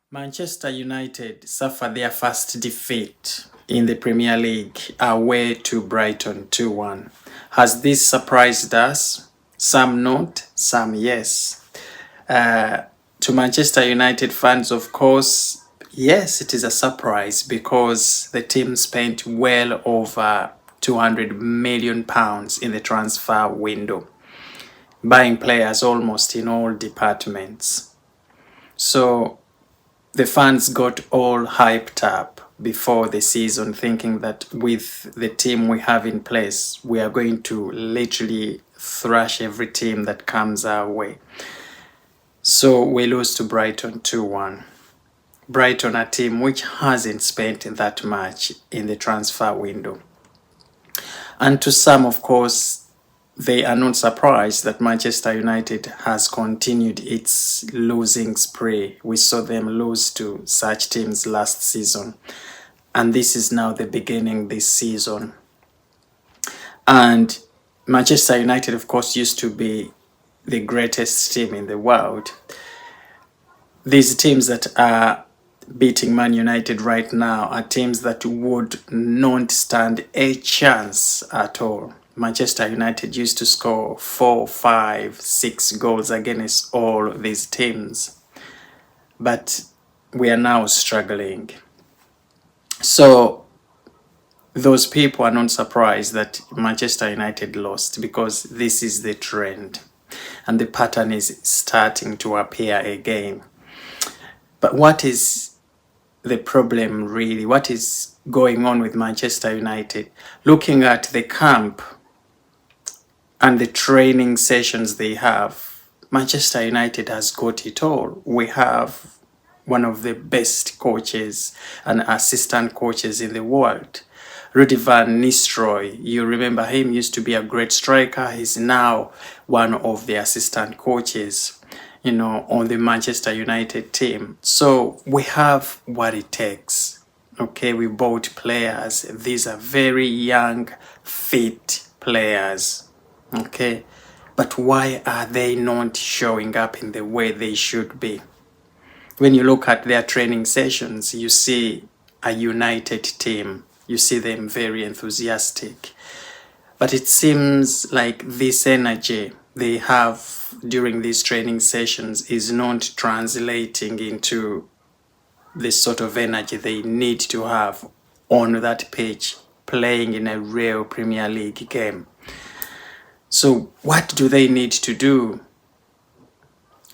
Manchester United suffered their first defeat in the Premier League away to Brighton 2-1. Has this surprised us? Some not, some yes. To Manchester United fans, of course, yes, it is a surprise because the team spent well over £200 million in the transfer window, buying players almost in all departments. So the fans got all hyped up before the season, thinking that with the team we have in place, we are going to literally thrash every team that comes our way. So we lose to Brighton 2-1. Brighton, a team which hasn't spent that much in the transfer window. And to some, of course, they are not surprised that Manchester United has continued its losing spree. We saw them lose to such teams last season, and this is now the beginning this season. And Manchester United, of course, used to be the greatest team in the world. These teams that are beating Man United right now are teams that would not stand a chance at all. Manchester United used to score 4, 5, 6 goals against all these teams. But we are now struggling. So those people are not surprised that Manchester United lost, because this is the trend. And the pattern is starting to appear again. But what is the problem really? What is going on with Manchester United? Looking at the camp and the training sessions they have, Manchester United has got it all. We have one of the best coaches and assistant coaches in the world. Rudy van Nistelrooy, you remember him, used to be a great striker. He's now one of the assistant coaches, on the Manchester United team. So we have what it takes. Okay, we bought players. These are very young, fit players. Okay, but why are they not showing up in the way they should be? When you look at their training sessions, you see a united team. You see them very enthusiastic. But it seems like this energy they have during these training sessions is not translating into the sort of energy they need to have on that pitch, playing in a real Premier League game. So what do they need to do?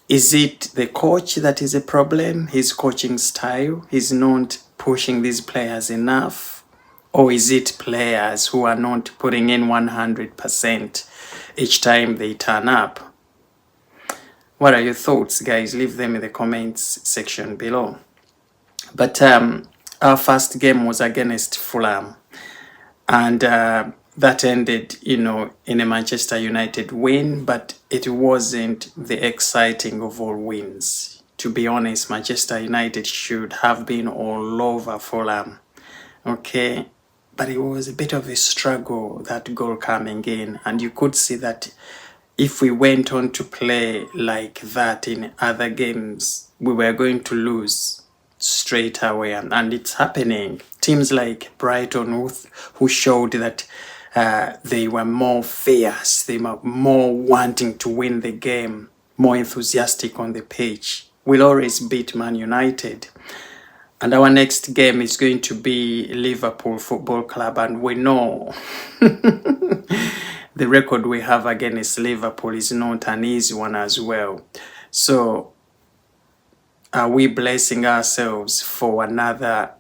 Is it the coach that is a problem? His coaching style? He's not pushing these players enough? Or is it players who are not putting in 100% each time they turn up? What are your thoughts, guys? Leave them in the comments section below. But our first game was against Fulham. And that ended, in a Manchester United win, but it wasn't the exciting of all wins. To be honest, Manchester United should have been all over Fulham. Okay, but it was a bit of a struggle, that goal coming in, and you could see that if we went on to play like that in other games, we were going to lose straight away, and it's happening. Teams like Brighton, who showed that they were more fierce, they were more wanting to win the game, more enthusiastic on the pitch, will always beat Man United. And our next game is going to be Liverpool Football Club, and we know the record we have against Liverpool is not an easy one as well. So are we blessing ourselves for another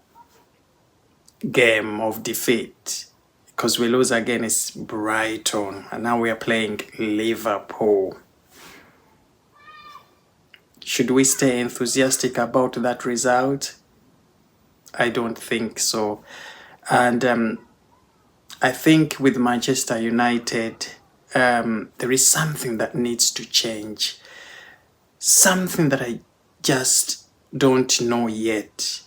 game of defeat? Because we lose against Brighton, and now we are playing Liverpool. Should we stay enthusiastic about that result? I don't think so. And I think with Manchester United, there is something that needs to change. Something that I just don't know yet.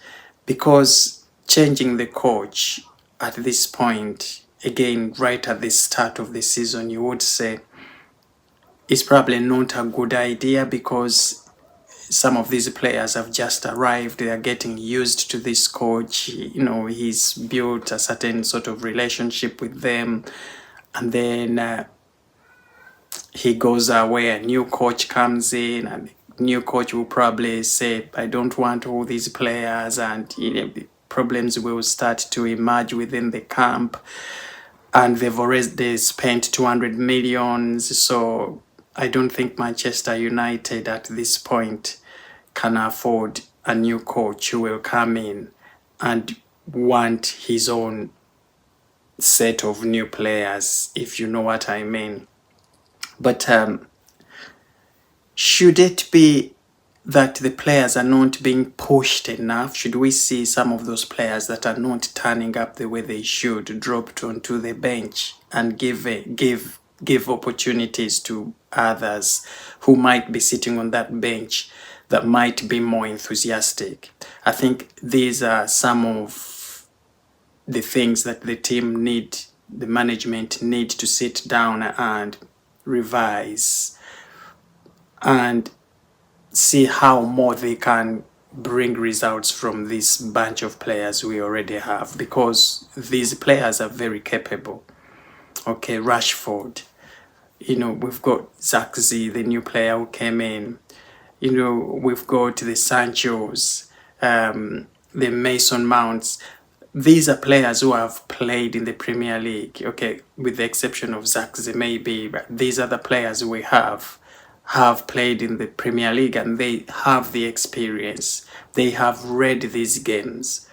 Because changing the coach at this point, again, right at the start of the season, you would say it's probably not a good idea, because some of these players have just arrived. They are getting used to this coach. You know, he's built a certain sort of relationship with them. And then he goes away, a new coach comes in, and the new coach will probably say, I don't want all these players, and the problems will start to emerge within the camp. And they've already spent 200 millions, so I don't think Manchester United at this point can afford a new coach who will come in and want his own set of new players, if you know what I mean. But should it be that the players are not being pushed enough? Should we see some of those players that are not turning up the way they should dropped onto the bench and give opportunities to others who might be sitting on that bench that might be more enthusiastic? I think these are some of the things that the management need to sit down and revise and see how more they can bring results from this bunch of players we already have, because these players are very capable. Okay, Rashford, we've got Zaxi, the new player who came in. We've got the Sanchos, the Mason Mounts. These are players who have played in the Premier League, okay, with the exception of Zaxi maybe, but these are the players we have played in the Premier League, and they have the experience. They have read these games.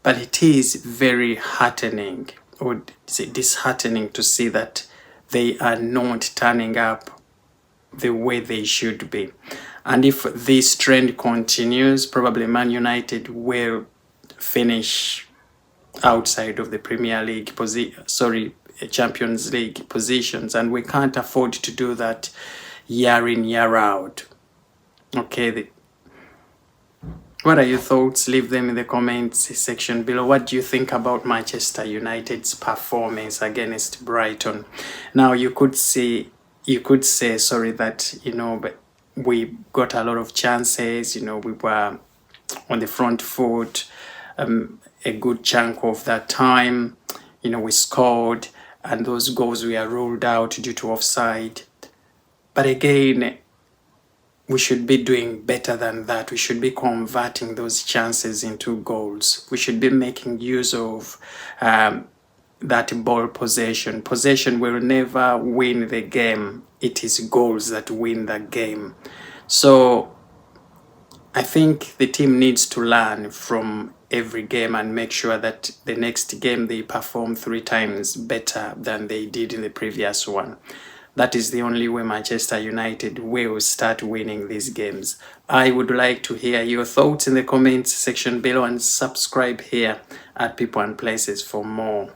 But it is very heartening, or disheartening, to see that they are not turning up the way they should be. And if this trend continues, probably Man United will finish outside of the Premier League Champions League positions, and we can't afford to do that year in, year out. Okay, what are your thoughts? Leave them in the comments section below. What do you think about Manchester United's performance against Brighton? Now, you could say that but we got a lot of chances. We were on the front foot a good chunk of that time. We scored, and those goals were ruled out due to offside. But again, we should be doing better than that. We should be converting those chances into goals. We should be making use of that ball possession. Possession will never win the game. It is goals that win the game. So I think the team needs to learn from every game and make sure that the next game they perform 3 times better than they did in the previous one. That is the only way Manchester United will start winning these games. I would like to hear your thoughts in the comments section below, and subscribe here at People and Places for more.